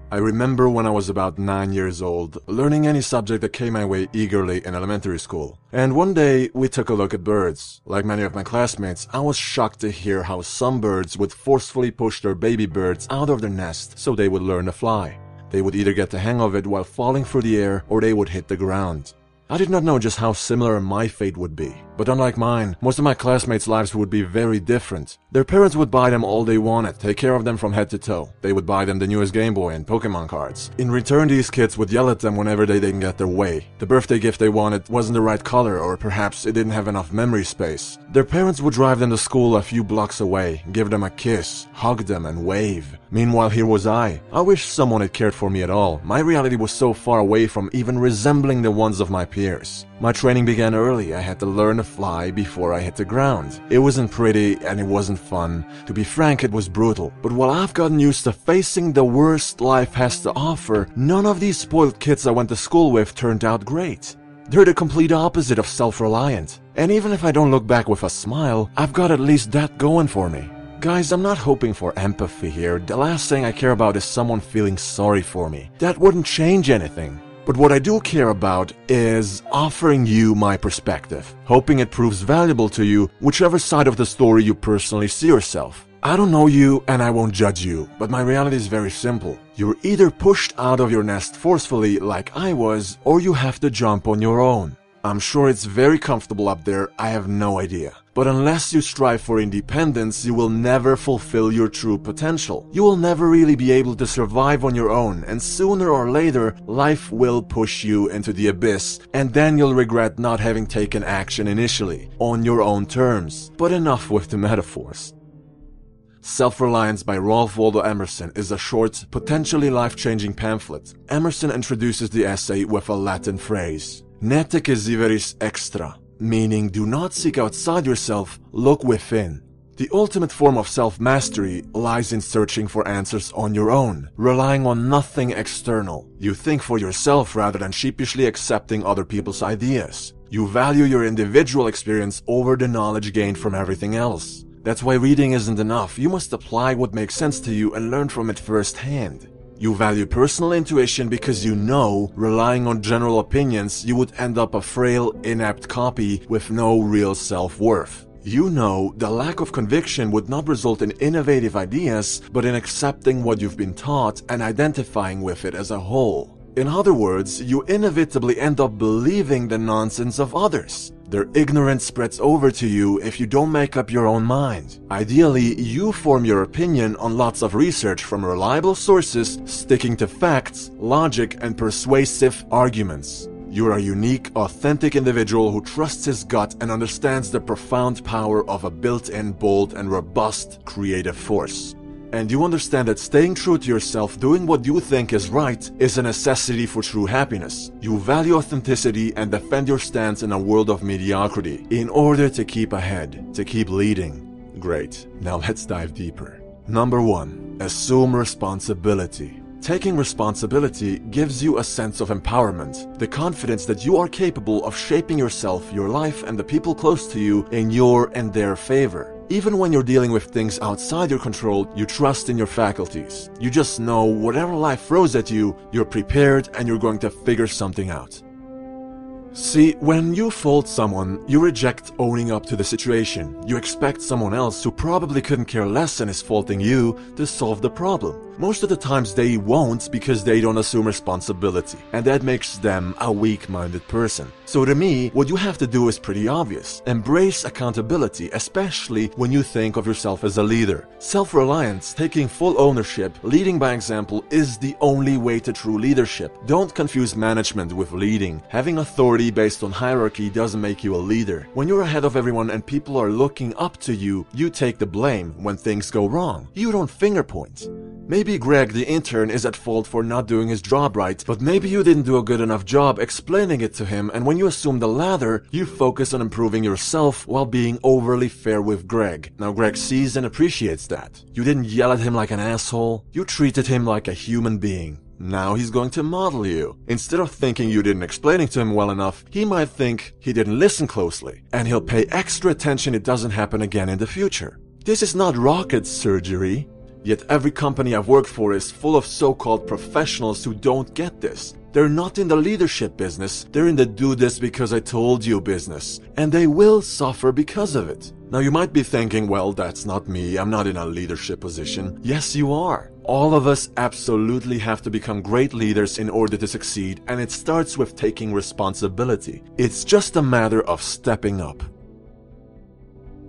I remember when I was about 9 years old, learning any subject that came my way eagerly in elementary school. And one day, we took a look at birds. Like many of my classmates, I was shocked to hear how some birds would forcefully push their baby birds out of their nest so they would learn to fly. They would either get the hang of it while falling through the air, or they would hit the ground. I did not know just how similar my fate would be. But unlike mine, most of my classmates' lives would be very different. Their parents would buy them all they wanted, take care of them from head to toe. They would buy them the newest Game Boy and Pokemon cards. In return, these kids would yell at them whenever they didn't get their way. The birthday gift they wanted wasn't the right color, or perhaps it didn't have enough memory space. Their parents would drive them to school a few blocks away, give them a kiss, hug them, and wave. Meanwhile, here was I. I wish someone had cared for me at all. My reality was so far away from even resembling the ones of my peers. My training began early. I had to learn to fly before I hit the ground. It wasn't pretty and it wasn't fun. To be frank, it was brutal. But while I've gotten used to facing the worst life has to offer, none of these spoiled kids I went to school with turned out great. They're the complete opposite of self-reliant. And even if I don't look back with a smile, I've got at least that going for me. Guys, I'm not hoping for empathy here. The last thing I care about is someone feeling sorry for me. That wouldn't change anything. But what I do care about is offering you my perspective, hoping it proves valuable to you, whichever side of the story you personally see yourself. I don't know you and I won't judge you, but my reality is very simple. You're either pushed out of your nest forcefully like I was, or you have to jump on your own. I'm sure it's very comfortable up there, I have no idea. But unless you strive for independence, you will never fulfill your true potential. You will never really be able to survive on your own, and sooner or later, life will push you into the abyss, and then you'll regret not having taken action initially, on your own terms. But enough with the metaphors. Self-Reliance by Ralph Waldo Emerson is a short, potentially life-changing pamphlet. Emerson introduces the essay with a Latin phrase, "Nete quisiveris extra," meaning do not seek outside yourself, look within. The ultimate form of self-mastery lies in searching for answers on your own, relying on nothing external. You think for yourself rather than sheepishly accepting other people's ideas. You value your individual experience over the knowledge gained from everything else. That's why reading isn't enough. You must apply what makes sense to you and learn from it firsthand. You value personal intuition because you know, relying on general opinions, you would end up a frail, inept copy with no real self-worth. You know, the lack of conviction would not result in innovative ideas, but in accepting what you've been taught and identifying with it as a whole. In other words, you inevitably end up believing the nonsense of others. Their ignorance spreads over to you if you don't make up your own mind. Ideally, you form your opinion on lots of research from reliable sources, sticking to facts, logic, and persuasive arguments. You are a unique, authentic individual who trusts his gut and understands the profound power of a built-in, bold, and robust creative force. And you understand that staying true to yourself, doing what you think is right, is a necessity for true happiness. You value authenticity and defend your stance in a world of mediocrity in order to keep ahead, to keep leading. Great. Now let's dive deeper. Number 1. Assume responsibility. Taking responsibility gives you a sense of empowerment, the confidence that you are capable of shaping yourself, your life, and the people close to you in your and their favor. Even when you're dealing with things outside your control, you trust in your faculties. You just know whatever life throws at you, you're prepared and you're going to figure something out. See, when you fault someone, you reject owning up to the situation. You expect someone else who probably couldn't care less and is faulting you to solve the problem. Most of the times they won't because they don't assume responsibility, and that makes them a weak-minded person. So to me, what you have to do is pretty obvious. Embrace accountability, especially when you think of yourself as a leader. Self-reliance, taking full ownership, leading by example is the only way to true leadership. Don't confuse management with leading. Having authority based on hierarchy doesn't make you a leader. When you're ahead of everyone and people are looking up to you, you take the blame when things go wrong. You don't finger point. Maybe Greg, the intern, is at fault for not doing his job right, but maybe you didn't do a good enough job explaining it to him, and when you assume the latter, you focus on improving yourself while being overly fair with Greg. Now Greg sees and appreciates that. You didn't yell at him like an asshole, you treated him like a human being. Now he's going to model you. Instead of thinking you didn't explain it to him well enough, he might think he didn't listen closely, and he'll pay extra attention it doesn't happen again in the future. This is not rocket surgery. Yet every company I've worked for is full of so-called professionals who don't get this. They're not in the leadership business, they're in the do this because I told you business, and they will suffer because of it. Now you might be thinking, well, that's not me, I'm not in a leadership position. Yes, you are. All of us absolutely have to become great leaders in order to succeed, and it starts with taking responsibility. It's just a matter of stepping up.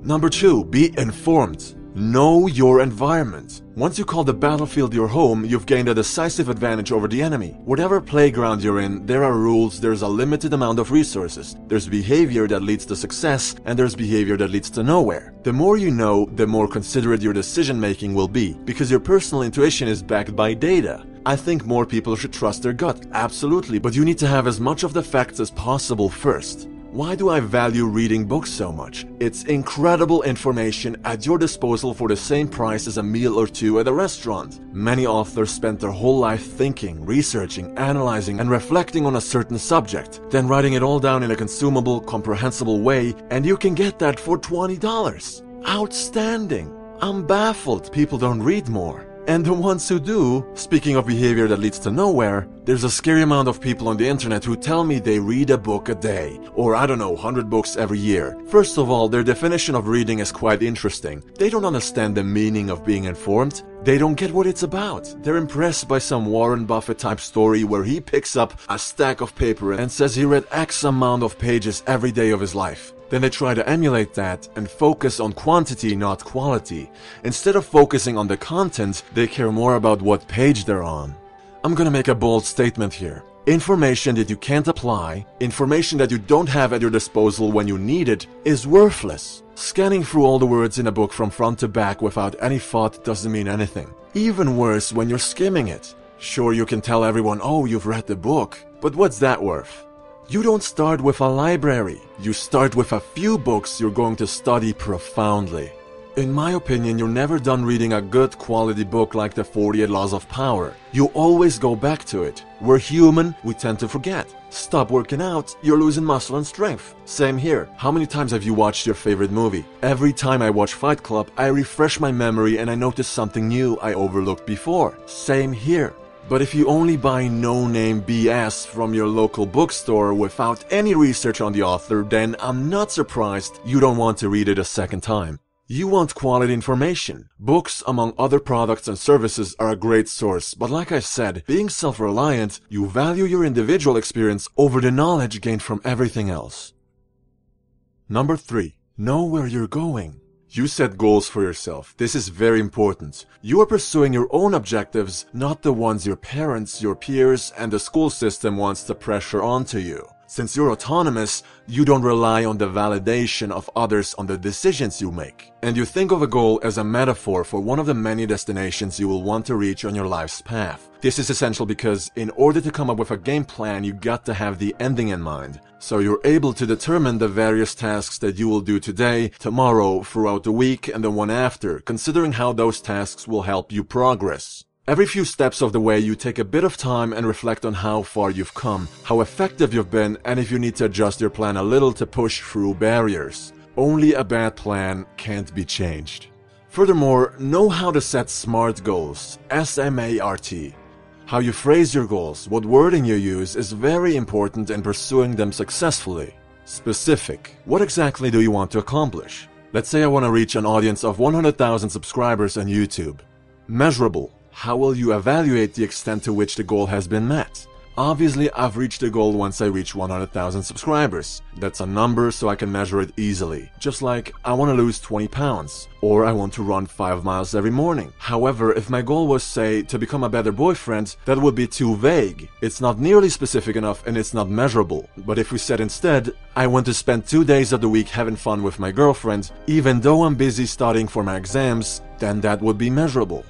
Number 2, be informed. Know your environment. Once you call the battlefield your home, you've gained a decisive advantage over the enemy. Whatever playground you're in, there are rules, there's a limited amount of resources. There's behavior that leads to success, and there's behavior that leads to nowhere. The more you know, the more considerate your decision making will be, because your personal intuition is backed by data. I think more people should trust their gut, absolutely, but you need to have as much of the facts as possible first. Why do I value reading books so much? It's incredible information at your disposal for the same price as a meal or two at a restaurant. Many authors spend their whole life thinking, researching, analyzing, and reflecting on a certain subject, then writing it all down in a consumable, comprehensible way, and you can get that for $20. Outstanding! I'm baffled people don't read more. And the ones who do, speaking of behavior that leads to nowhere, there's a scary amount of people on the internet who tell me they read a book a day, or I don't know, 100 books every year. First of all, their definition of reading is quite interesting. They don't understand the meaning of being informed. They don't get what it's about. They're impressed by some Warren Buffett type story where he picks up a stack of paper and says he read X amount of pages every day of his life. Then they try to emulate that and focus on quantity, not quality. Instead of focusing on the content, they care more about what page they're on. I'm gonna make a bold statement here. Information that you can't apply, information that you don't have at your disposal when you need it, is worthless. Scanning through all the words in a book from front to back without any thought doesn't mean anything. Even worse when you're skimming it. Sure, you can tell everyone, oh, you've read the book, but what's that worth? You don't start with a library. You start with a few books you're going to study profoundly. In my opinion, you're never done reading a good quality book like The 48 Laws of Power. You always go back to it. We're human, we tend to forget. Stop working out, you're losing muscle and strength. Same here. How many times have you watched your favorite movie? Every time I watch Fight Club, I refresh my memory and I notice something new I overlooked before. Same here. But if you only buy no-name BS from your local bookstore without any research on the author, then I'm not surprised you don't want to read it a second time. You want quality information. Books, among other products and services, are a great source, but like I said, being self-reliant, you value your individual experience over the knowledge gained from everything else. Number 3. Know where you're going. You set goals for yourself. This is very important. You are pursuing your own objectives, not the ones your parents, your peers, and the school system wants to pressure onto you. Since you're autonomous, you don't rely on the validation of others on the decisions you make. And you think of a goal as a metaphor for one of the many destinations you will want to reach on your life's path. This is essential because in order to come up with a game plan, you got to have the ending in mind. So you're able to determine the various tasks that you will do today, tomorrow, throughout the week, and the one after, considering how those tasks will help you progress. Every few steps of the way, you take a bit of time and reflect on how far you've come, how effective you've been, and if you need to adjust your plan a little to push through barriers. Only a bad plan can't be changed. Furthermore, know how to set SMART goals, S-M-A-R-T. How you phrase your goals, what wording you use is very important in pursuing them successfully. Specific. What exactly do you want to accomplish? Let's say I want to reach an audience of 100,000 subscribers on YouTube. Measurable. How will you evaluate the extent to which the goal has been met? Obviously, I've reached the goal once I reach 100,000 subscribers. That's a number so I can measure it easily. Just like, I want to lose 20 pounds, or I want to run 5 miles every morning. However, if my goal was, say, to become a better boyfriend, that would be too vague. It's not nearly specific enough and it's not measurable. But if we said instead, I want to spend 2 days of the week having fun with my girlfriend, even though I'm busy studying for my exams, then that would be measurable.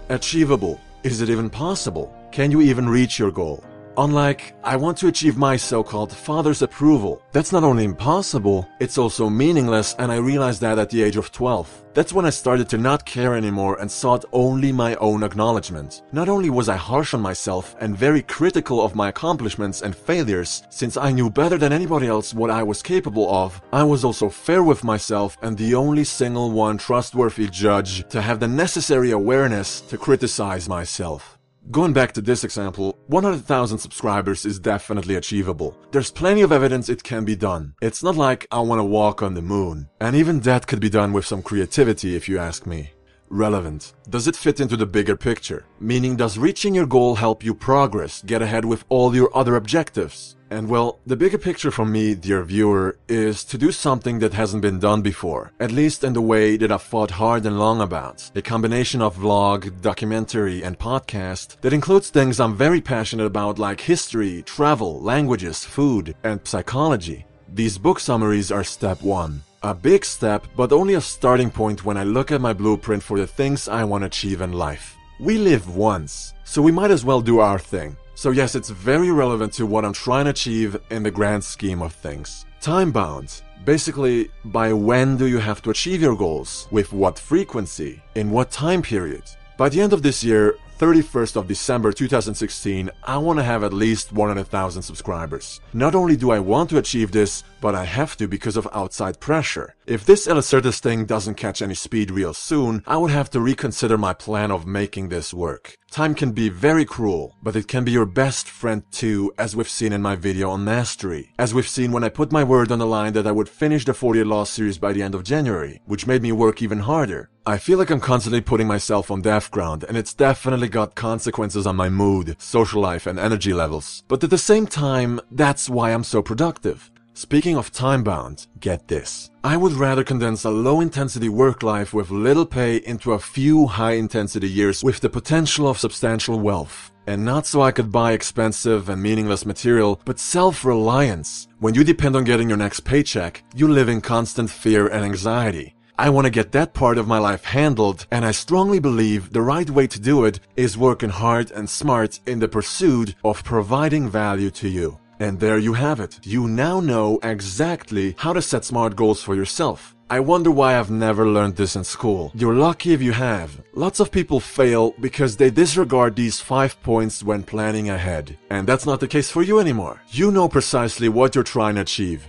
Achievable. Is it even possible? Can you even reach your goal? Unlike, I want to achieve my so-called father's approval. That's not only impossible, it's also meaningless, and I realized that at the age of 12. That's when I started to not care anymore and sought only my own acknowledgement. Not only was I harsh on myself and very critical of my accomplishments and failures, since I knew better than anybody else what I was capable of, I was also fair with myself and the only single one trustworthy judge to have the necessary awareness to criticize myself. Going back to this example, 100,000 subscribers is definitely achievable. There's plenty of evidence it can be done. It's not like I want to walk on the moon. And even that could be done with some creativity if you ask me. Relevant. Does it fit into the bigger picture? Meaning, does reaching your goal help you progress, get ahead with all your other objectives? And well, the bigger picture for me, dear viewer, is to do something that hasn't been done before, at least in the way that I've thought hard and long about. A combination of vlog, documentary, and podcast that includes things I'm very passionate about like history, travel, languages, food, and psychology. These book summaries are step one. A big step, but only a starting point when I look at my blueprint for the things I want to achieve in life. We live once, so we might as well do our thing. So yes, it's very relevant to what I'm trying to achieve in the grand scheme of things. Time-bound. Basically, by when do you have to achieve your goals? With what frequency? In what time period? By the end of this year, 31st of December 2016, I want to have at least 100,000 subscribers. Not only do I want to achieve this, but I have to because of outside pressure. If this Illustratus thing doesn't catch any speed real soon, I would have to reconsider my plan of making this work. Time can be very cruel, but it can be your best friend too, as we've seen in my video on mastery. As we've seen when I put my word on the line that I would finish the 48 Laws series by the end of January, which made me work even harder. I feel like I'm constantly putting myself on death ground, and it's definitely got consequences on my mood, social life, and energy levels. But at the same time, that's why I'm so productive. Speaking of time-bound, get this. I would rather condense a low-intensity work life with little pay into a few high-intensity years with the potential of substantial wealth. And not so I could buy expensive and meaningless material, but self-reliance. When you depend on getting your next paycheck, you live in constant fear and anxiety. I want to get that part of my life handled, and I strongly believe the right way to do it is working hard and smart in the pursuit of providing value to you. And there you have it. You now know exactly how to set smart goals for yourself. I wonder why I've never learned this in school. You're lucky if you have. Lots of people fail because they disregard these 5 points when planning ahead. And that's not the case for you anymore. You know precisely what you're trying to achieve.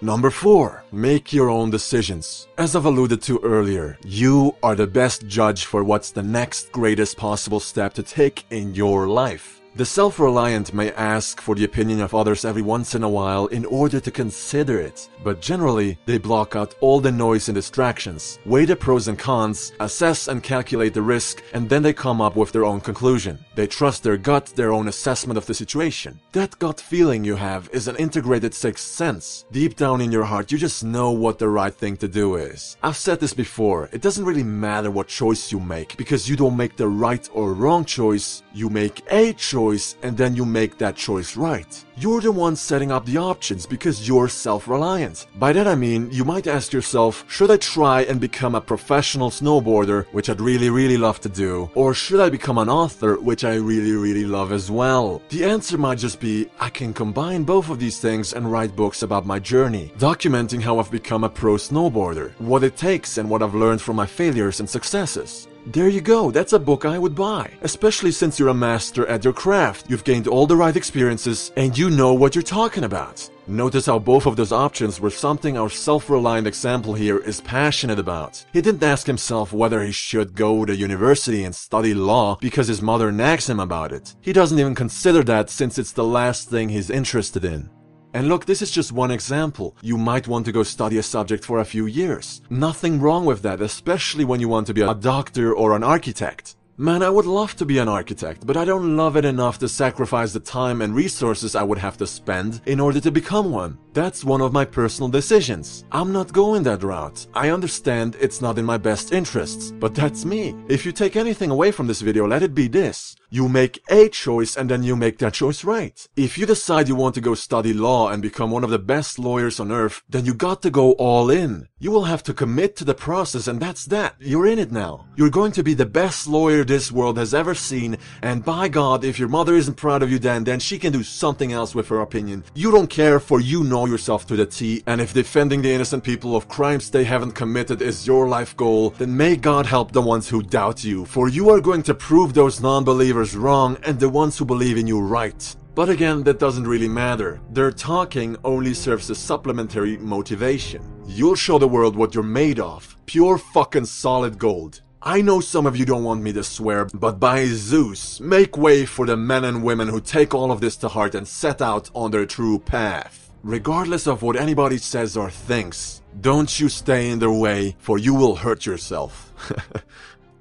Number 4. Make your own decisions. As I've alluded to earlier, you are the best judge for what's the next greatest possible step to take in your life. The self-reliant may ask for the opinion of others every once in a while in order to consider it, but generally they block out all the noise and distractions, weigh the pros and cons, assess and calculate the risk, and then they come up with their own conclusion. They trust their gut, their own assessment of the situation. That gut feeling you have is an integrated sixth sense. Deep down in your heart, you just know what the right thing to do is. I've said this before, it doesn't really matter what choice you make, because you don't make the right or wrong choice, you make a choice and then you make that choice right. You're the one setting up the options because you're self-reliant. By that I mean, you might ask yourself, should I try and become a professional snowboarder, which I'd really love to do, or should I become an author, which I really love as well? The answer might just be, I can combine both of these things and write books about my journey, documenting how I've become a pro snowboarder, what it takes and what I've learned from my failures and successes. There you go, that's a book I would buy. Especially since you're a master at your craft, you've gained all the right experiences, and you know what you're talking about. Notice how both of those options were something our self-reliant example here is passionate about. He didn't ask himself whether he should go to university and study law because his mother nags him about it. He doesn't even consider that since it's the last thing he's interested in. And look, this is just one example. You might want to go study a subject for a few years. Nothing wrong with that, especially when you want to be a doctor or an architect. Man, I would love to be an architect, but I don't love it enough to sacrifice the time and resources I would have to spend in order to become one. That's one of my personal decisions. I'm not going that route. I understand it's not in my best interests, but that's me. If you take anything away from this video, let it be this. You make a choice and then you make that choice right. If you decide you want to go study law and become one of the best lawyers on earth, then you got to go all in. You will have to commit to the process, and that's that. You're in it now. You're going to be the best lawyer this world has ever seen, and by God, if your mother isn't proud of you then she can do something else with her opinion. You don't care, for you know yourself to the T, and if defending the innocent people of crimes they haven't committed is your life goal, then may God help the ones who doubt you, for you are going to prove those non-believers wrong and the ones who believe in you right. But again, that doesn't really matter. Their talking only serves as supplementary motivation. You'll show the world what you're made of. Pure fucking solid gold. I know some of you don't want me to swear, but by Zeus, make way for the men and women who take all of this to heart and set out on their true path. Regardless of what anybody says or thinks, don't you stay in their way, for you will hurt yourself.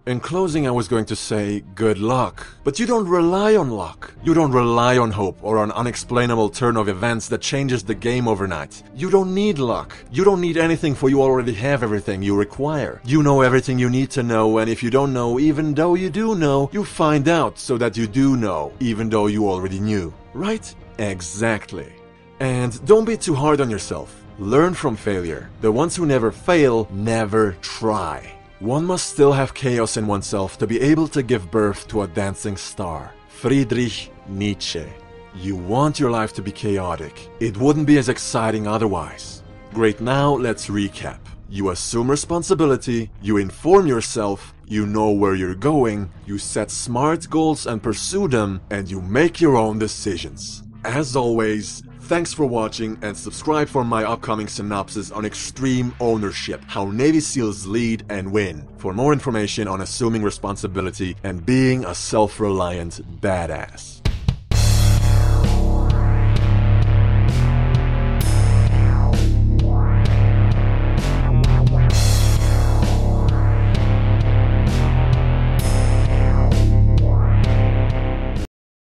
In closing, I was going to say good luck, but you don't rely on luck. You don't rely on hope or an unexplainable turn of events that changes the game overnight. You don't need luck. You don't need anything, for you already have everything you require. You know everything you need to know, and if you don't know, even though you do know, you find out so that you do know, even though you already knew. Right? Exactly. And don't be too hard on yourself. Learn from failure. The ones who never fail never try. One must still have chaos in oneself to be able to give birth to a dancing star. Friedrich Nietzsche. You want your life to be chaotic. It wouldn't be as exciting otherwise. Great, now let's recap. You assume responsibility, you inform yourself, you know where you're going, you set smart goals and pursue them, and you make your own decisions. As always, thanks for watching, and subscribe for my upcoming synopsis on extreme ownership, how Navy SEALs lead and win, for more information on assuming responsibility and being a self-reliant badass.